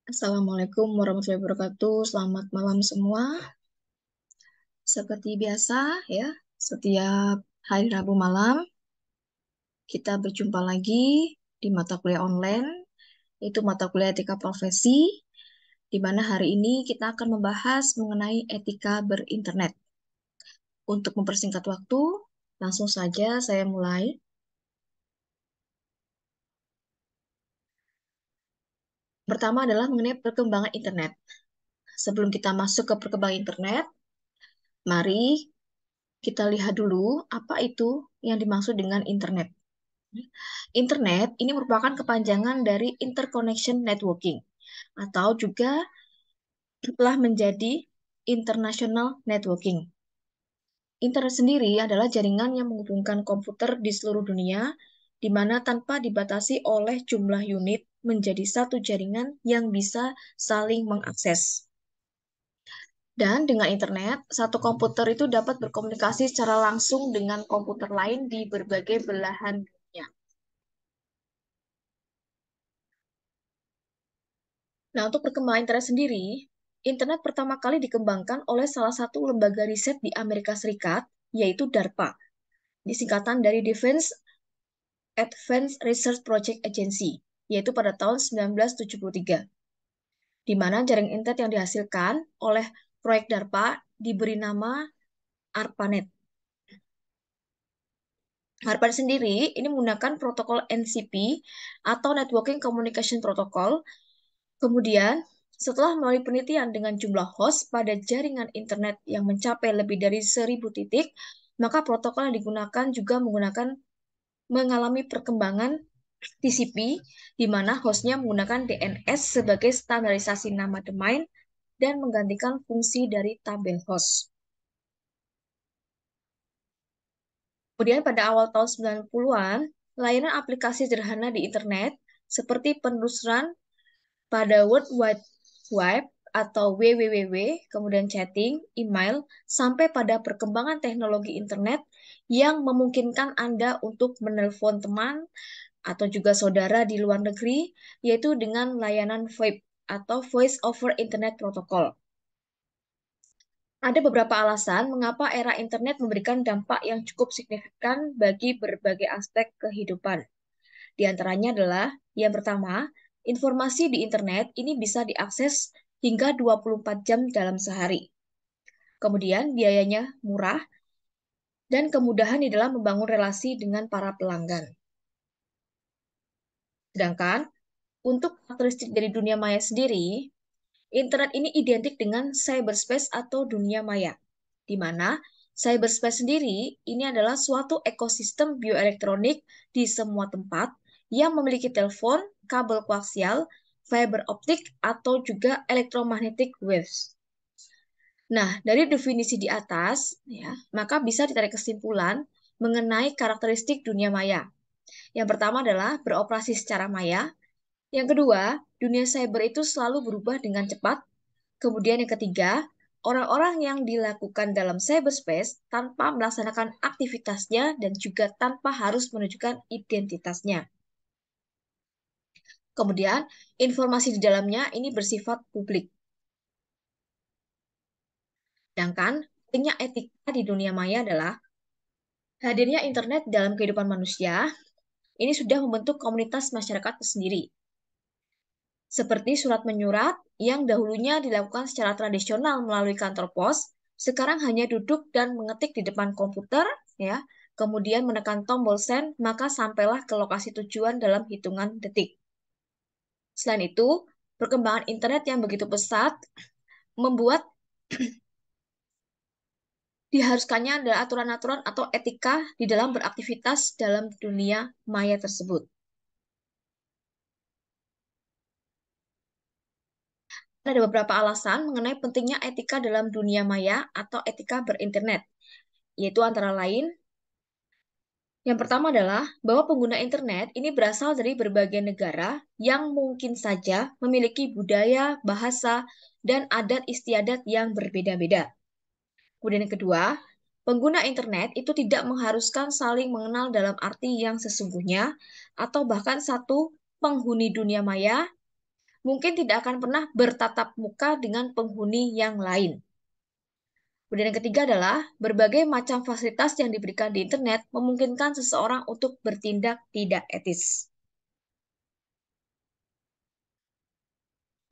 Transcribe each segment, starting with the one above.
Assalamualaikum warahmatullahi wabarakatuh. Selamat malam semua. Seperti biasa ya, setiap hari Rabu malam kita berjumpa lagi di mata kuliah online, yaitu mata kuliah etika profesi, di mana hari ini kita akan membahas mengenai etika berinternet. Untuk mempersingkat waktu, langsung saja saya mulai. Pertama adalah mengenai perkembangan internet. Sebelum kita masuk ke perkembangan internet, mari kita lihat dulu apa itu yang dimaksud dengan internet. Internet ini merupakan kepanjangan dari interconnection networking atau juga telah menjadi international networking. Internet sendiri adalah jaringan yang menghubungkan komputer di seluruh dunia, di mana tanpa dibatasi oleh jumlah unit menjadi satu jaringan yang bisa saling mengakses. Dan dengan internet, satu komputer itu dapat berkomunikasi secara langsung dengan komputer lain di berbagai belahan dunia. Nah, untuk perkembangan internet sendiri, internet pertama kali dikembangkan oleh salah satu lembaga riset di Amerika Serikat, yaitu DARPA, disingkatan dari Defense Advanced Research Project Agency, yaitu pada tahun 1973, di mana jaringan internet yang dihasilkan oleh proyek DARPA diberi nama ARPANET. ARPANET sendiri ini menggunakan protokol NCP atau Networking Communication Protocol. Kemudian, setelah melalui penelitian dengan jumlah host pada jaringan internet yang mencapai lebih dari 1.000 titik, maka protokol yang digunakan juga mengalami perkembangan TCP, di mana hostnya menggunakan DNS sebagai standarisasi nama domain dan menggantikan fungsi dari tabel host. Kemudian pada awal tahun 90-an, layanan aplikasi sederhana di internet seperti penelusuran pada World Wide Web atau WWW, kemudian chatting, email, sampai pada perkembangan teknologi internet yang memungkinkan Anda untuk menelpon teman atau juga saudara di luar negeri, yaitu dengan layanan VoIP atau Voice over Internet Protocol. Ada beberapa alasan mengapa era internet memberikan dampak yang cukup signifikan bagi berbagai aspek kehidupan. Di antaranya adalah, yang pertama, informasi di internet ini bisa diakses hingga 24 jam dalam sehari. Kemudian biayanya murah dan kemudahan di dalam membangun relasi dengan para pelanggan. Sedangkan untuk karakteristik dari dunia maya sendiri, internet ini identik dengan cyberspace atau dunia maya, di mana cyberspace sendiri ini adalah suatu ekosistem bioelektronik di semua tempat yang memiliki telepon, kabel koaksial, fiber optik, atau juga electromagnetic waves. Nah, dari definisi di atas, ya, maka bisa ditarik kesimpulan mengenai karakteristik dunia maya. Yang pertama adalah beroperasi secara maya. Yang kedua, dunia cyber itu selalu berubah dengan cepat. Kemudian yang ketiga, orang-orang yang dilakukan dalam cyberspace tanpa melaksanakan aktivitasnya dan juga tanpa harus menunjukkan identitasnya. Kemudian, informasi di dalamnya ini bersifat publik. Sedangkan pentingnya etika di dunia maya adalah hadirnya internet dalam kehidupan manusia, ini sudah membentuk komunitas masyarakat sendiri. Seperti surat menyurat yang dahulunya dilakukan secara tradisional melalui kantor pos, sekarang hanya duduk dan mengetik di depan komputer, ya, kemudian menekan tombol send, maka sampailah ke lokasi tujuan dalam hitungan detik. Selain itu, perkembangan internet yang begitu pesat membuat diharuskannya adalah aturan-aturan atau etika di dalam beraktivitas dalam dunia maya tersebut. Ada beberapa alasan mengenai pentingnya etika dalam dunia maya atau etika berinternet, yaitu antara lain, yang pertama adalah bahwa pengguna internet ini berasal dari berbagai negara yang mungkin saja memiliki budaya, bahasa, dan adat istiadat yang berbeda-beda. Kemudian yang kedua, pengguna internet itu tidak mengharuskan saling mengenal dalam arti yang sesungguhnya, atau bahkan satu penghuni dunia maya mungkin tidak akan pernah bertatap muka dengan penghuni yang lain. Kemudian yang ketiga adalah berbagai macam fasilitas yang diberikan di internet memungkinkan seseorang untuk bertindak tidak etis.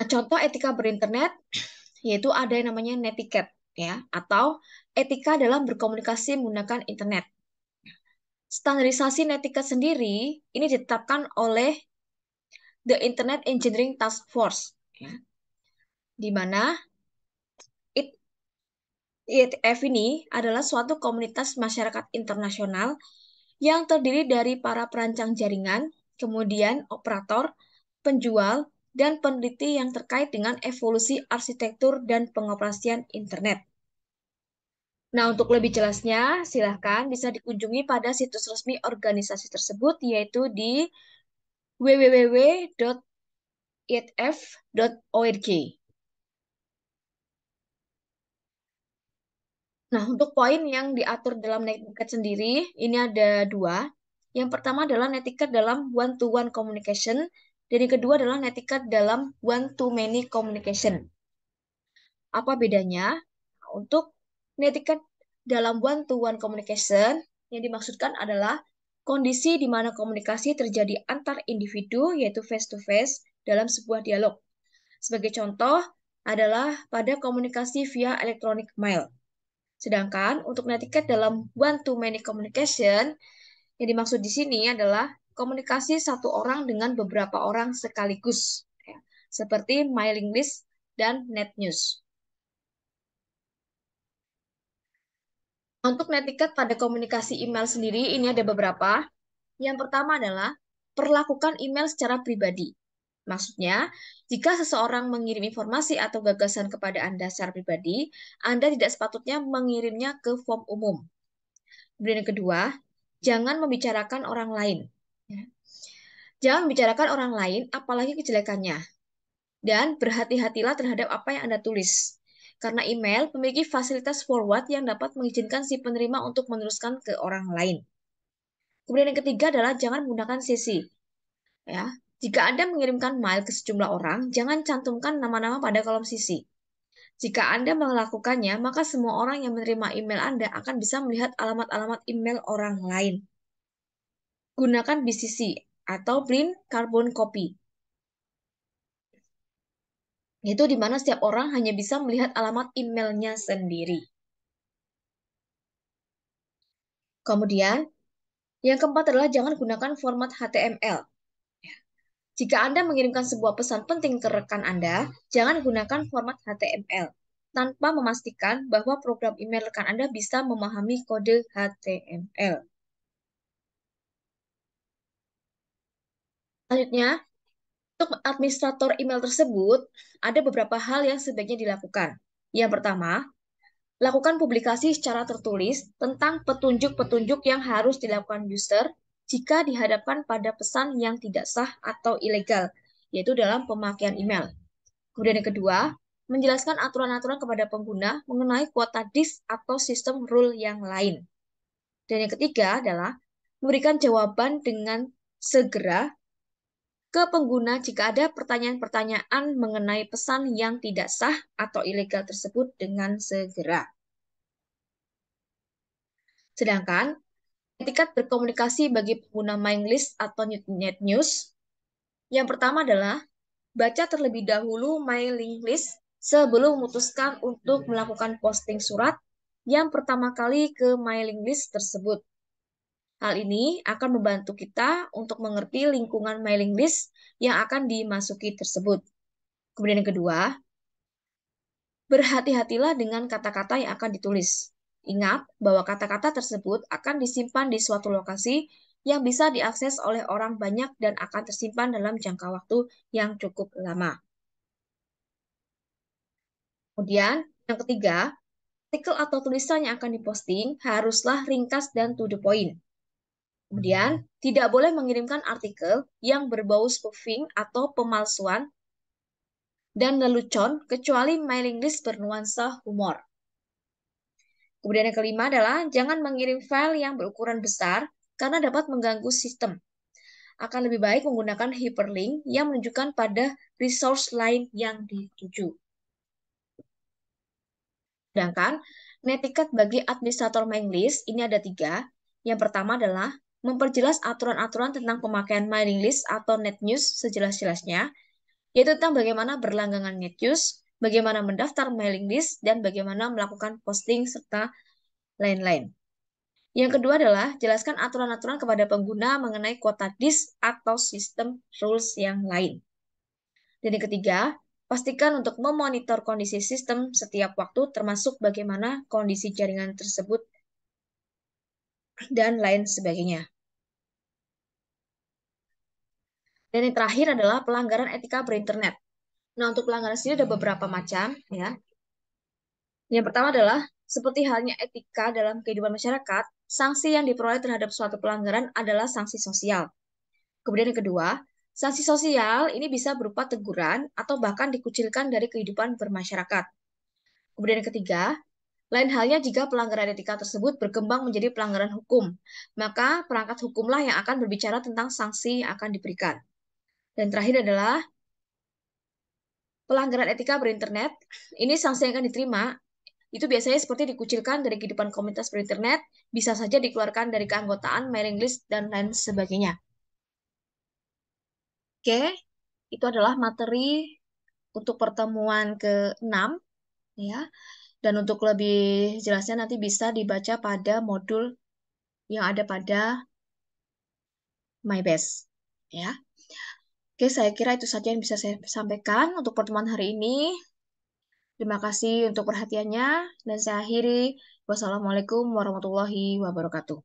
Nah, contoh etika berinternet yaitu ada yang namanya netiquette ya atau etika dalam berkomunikasi menggunakan internet. Standarisasi netiquette sendiri ini ditetapkan oleh The Internet Engineering Task Force ya, di mana IETF ini adalah suatu komunitas masyarakat internasional yang terdiri dari para perancang jaringan, kemudian operator, penjual, dan peneliti yang terkait dengan evolusi arsitektur dan pengoperasian internet. Nah, untuk lebih jelasnya, silahkan bisa dikunjungi pada situs resmi organisasi tersebut, yaitu di www.ietf.org. Nah, untuk poin yang diatur dalam netiquette sendiri, ini ada dua. Yang pertama adalah netiquette dalam one-to-one communication, dan yang kedua adalah netiquette dalam one-to-many communication. Apa bedanya? Untuk netiquette dalam one-to-one communication, yang dimaksudkan adalah kondisi di mana komunikasi terjadi antar individu, yaitu face-to-face, dalam sebuah dialog. Sebagai contoh adalah pada komunikasi via electronic mail. Sedangkan untuk netiquette dalam one-to-many communication, yang dimaksud di sini adalah komunikasi satu orang dengan beberapa orang sekaligus, ya, seperti mailing list dan net news. Untuk netiquette pada komunikasi email sendiri, ini ada beberapa. Yang pertama adalah perlakukan email secara pribadi. Maksudnya, jika seseorang mengirim informasi atau gagasan kepada Anda secara pribadi, Anda tidak sepatutnya mengirimnya ke form umum. Kemudian yang kedua, jangan membicarakan orang lain. Ya. Jangan membicarakan orang lain, apalagi kejelekannya. Dan berhati-hatilah terhadap apa yang Anda tulis. Karena email memiliki fasilitas forward yang dapat mengizinkan si penerima untuk meneruskan ke orang lain. Kemudian yang ketiga adalah jangan menggunakan CC. Ya, jika Anda mengirimkan mail ke sejumlah orang, jangan cantumkan nama-nama pada kolom CC. Jika Anda melakukannya, maka semua orang yang menerima email Anda akan bisa melihat alamat-alamat email orang lain. Gunakan BCC atau print carbon copy. Yaitu di mana setiap orang hanya bisa melihat alamat emailnya sendiri. Kemudian, yang keempat adalah jangan gunakan format HTML. Jika Anda mengirimkan sebuah pesan penting ke rekan Anda, jangan gunakan format HTML tanpa memastikan bahwa program email rekan Anda bisa memahami kode HTML. Selanjutnya, untuk administrator email tersebut, ada beberapa hal yang sebaiknya dilakukan. Yang pertama, lakukan publikasi secara tertulis tentang petunjuk-petunjuk yang harus dilakukan user jika dihadapkan pada pesan yang tidak sah atau ilegal, yaitu dalam pemakaian email. Kemudian yang kedua, menjelaskan aturan-aturan kepada pengguna mengenai kuota disk atau sistem rule yang lain. Dan yang ketiga adalah memberikan jawaban dengan segera ke pengguna jika ada pertanyaan-pertanyaan mengenai pesan yang tidak sah atau ilegal tersebut dengan segera. Sedangkan etikat berkomunikasi bagi pengguna mailing list atau net news, yang pertama adalah baca terlebih dahulu mailing list sebelum memutuskan untuk melakukan posting surat yang pertama kali ke mailing list tersebut. Hal ini akan membantu kita untuk mengerti lingkungan mailing list yang akan dimasuki tersebut. Kemudian yang kedua, berhati-hatilah dengan kata-kata yang akan ditulis. Ingat bahwa kata-kata tersebut akan disimpan di suatu lokasi yang bisa diakses oleh orang banyak dan akan tersimpan dalam jangka waktu yang cukup lama. Kemudian, yang ketiga, artikel atau tulisan yang akan diposting haruslah ringkas dan to the point. Kemudian, tidak boleh mengirimkan artikel yang berbau spoofing atau pemalsuan dan lelucon kecuali mailing list bernuansa humor. Kemudian yang kelima adalah jangan mengirim file yang berukuran besar karena dapat mengganggu sistem. akan lebih baik menggunakan hyperlink yang menunjukkan pada resource lain yang dituju. Sedangkan netiquette bagi administrator mailing list ini ada 3. Yang pertama adalah memperjelas aturan-aturan tentang pemakaian mailing list atau net news sejelas-jelasnya, yaitu tentang bagaimana berlangganan net news, bagaimana mendaftar mailing list, dan bagaimana melakukan posting, serta lain-lain. Yang kedua adalah jelaskan aturan-aturan kepada pengguna mengenai kuota disk atau sistem rules yang lain. Dan yang ketiga, pastikan untuk memonitor kondisi sistem setiap waktu termasuk bagaimana kondisi jaringan tersebut dan lain sebagainya. Dan yang terakhir adalah pelanggaran etika berinternet. Nah, untuk pelanggaran sendiri ada beberapa macam ya. Yang pertama adalah seperti halnya etika dalam kehidupan masyarakat, sanksi yang diperoleh terhadap suatu pelanggaran adalah sanksi sosial. Kemudian yang kedua, sanksi sosial ini bisa berupa teguran atau bahkan dikucilkan dari kehidupan bermasyarakat. Kemudian yang ketiga, lain halnya jika pelanggaran etika tersebut berkembang menjadi pelanggaran hukum, maka perangkat hukumlah yang akan berbicara tentang sanksi yang akan diberikan. Dan terakhir adalah pelanggaran etika berinternet, ini sanksi yang akan diterima, itu biasanya seperti dikucilkan dari kehidupan komunitas berinternet, bisa saja dikeluarkan dari keanggotaan, mailing list, dan lain sebagainya. Oke, itu adalah materi untuk pertemuan ke-6, ya. Dan untuk lebih jelasnya nanti bisa dibaca pada modul yang ada pada MyBest, ya. Oke, saya kira itu saja yang bisa saya sampaikan untuk pertemuan hari ini. Terima kasih untuk perhatiannya, dan saya akhiri. Wassalamualaikum warahmatullahi wabarakatuh.